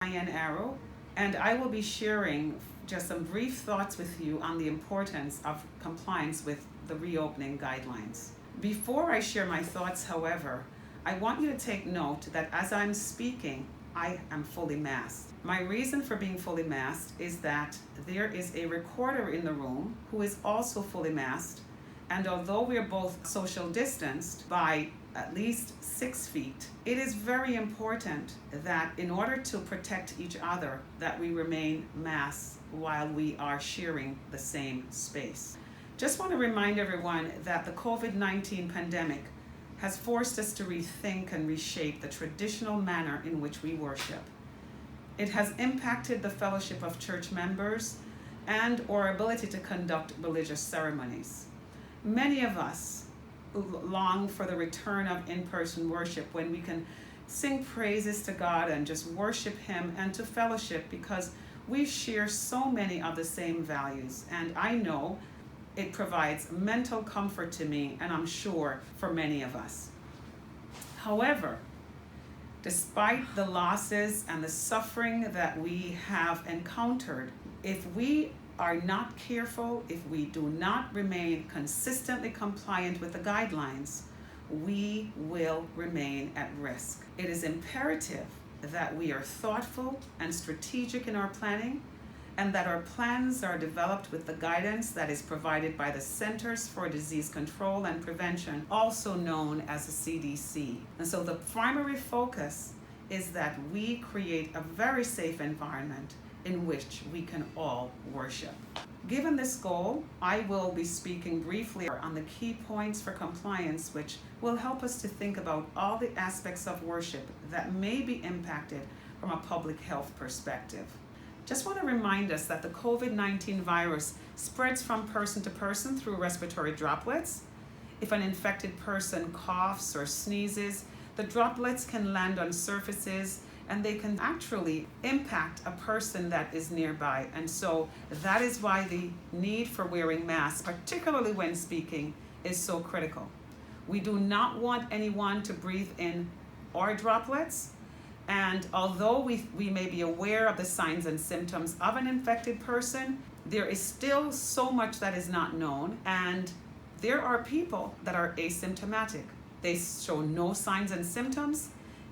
Dianne Aroh, and I will be sharing just some brief thoughts with you on the importance of compliance with the reopening guidelines. Before I share my thoughts, however, I want you to take note that as I'm speaking, I am fully masked. My reason for being fully masked is that there is a recorder in the room who is also fully masked, and although we are both social distanced by at least 6 feet, it is very important that in order to protect each other, that we remain masked while we are sharing the same space. Just want to remind everyone that the COVID-19 pandemic has forced us to rethink and reshape the traditional manner in which we worship. It has impacted the fellowship of church members and our ability to conduct religious ceremonies. Many of us long for the return of in-person worship when we can sing praises to God and just worship Him and to fellowship, because we share so many of the same values, and I know it provides mental comfort to me, and I'm sure for many of us. However, despite the losses and the suffering that we have encountered, if we are not careful, if we do not remain consistently compliant with the guidelines, we will remain at risk. It is imperative that we are thoughtful and strategic in our planning, and that our plans are developed with the guidance that is provided by the Centers for Disease Control and Prevention, also known as the CDC. And so the primary focus is that we create a very safe environment in which we can all worship. Given this goal, I will be speaking briefly on the key points for compliance, which will help us to think about all the aspects of worship that may be impacted from a public health perspective. Just want to remind us that the COVID-19 virus spreads from person to person through respiratory droplets. If an infected person coughs or sneezes, the droplets can land on surfaces and they can actually impact a person that is nearby. And so that is why the need for wearing masks, particularly when speaking, is so critical. We do not want anyone to breathe in our droplets. And although we may be aware of the signs and symptoms of an infected person, there is still so much that is not known. And there are people that are asymptomatic. They show no signs and symptoms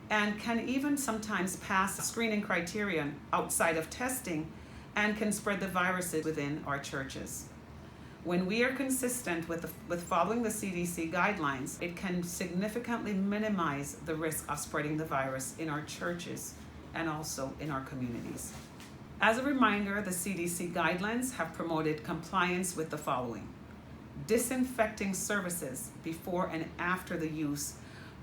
and can even sometimes pass screening criterion outside of testing and can spread the viruses within our churches. When we are consistent with following the CDC guidelines, it can significantly minimize the risk of spreading the virus in our churches and also in our communities. As a reminder, the CDC guidelines have promoted compliance with the following: disinfecting services before and after the use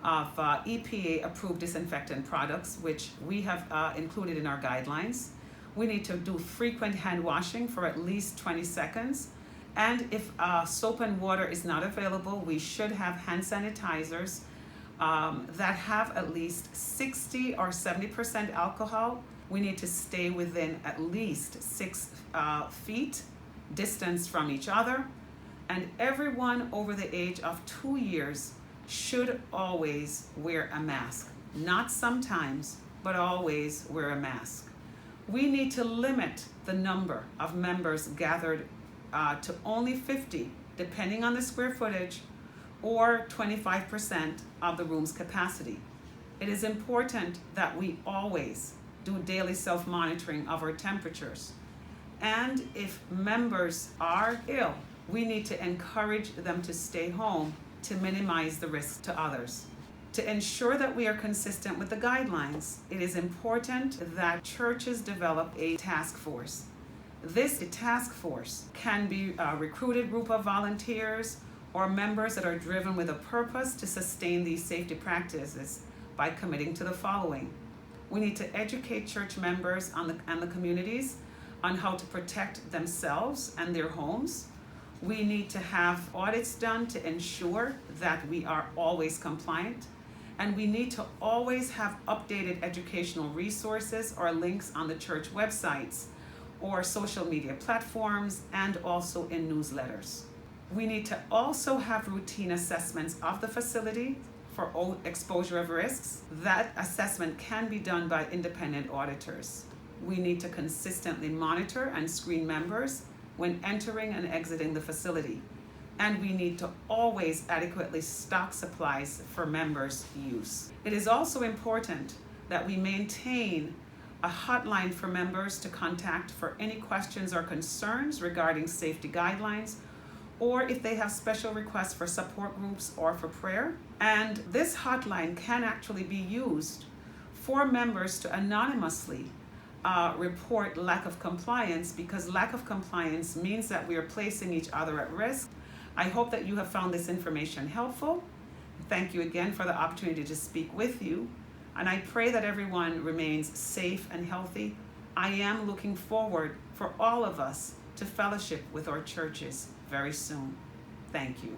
of EPA-approved disinfectant products, which we have included in our guidelines. We need to do frequent hand washing for at least 20 seconds. And if soap and water is not available, we should have hand sanitizers that have at least 60 or 70% alcohol. We need to stay within at least 6 feet distance from each other. And everyone over the age of 2 years should always wear a mask. Not sometimes, but always wear a mask. We need to limit the number of members gathered to only 50, depending on the square footage, or 25% of the room's capacity. It is important that we always do daily self-monitoring of our temperatures. And if members are ill, we need to encourage them to stay home to minimize the risk to others. To ensure that we are consistent with the guidelines, it is important that churches develop a task force. This task force can be a recruited group of volunteers or members that are driven with a purpose to sustain these safety practices by committing to the following. We need to educate church members and the communities on how to protect themselves and their homes. We need to have audits done to ensure that we are always compliant. And we need to always have updated educational resources or links on the church websites or social media platforms, and also in newsletters. We need to also have routine assessments of the facility for exposure of risks, that assessment can be done by independent auditors. We need to consistently monitor and screen members when entering and exiting the facility. And we need to always adequately stock supplies for members' use. It is also important that we maintain a hotline for members to contact for any questions or concerns regarding safety guidelines, or if they have special requests for support groups or for prayer. And this hotline can actually be used for members to anonymously report lack of compliance, because lack of compliance means that we are placing each other at risk. I hope that you have found this information helpful. Thank you again for the opportunity to speak with you, and I pray that everyone remains safe and healthy. I am looking forward for all of us to fellowship with our churches very soon. Thank you.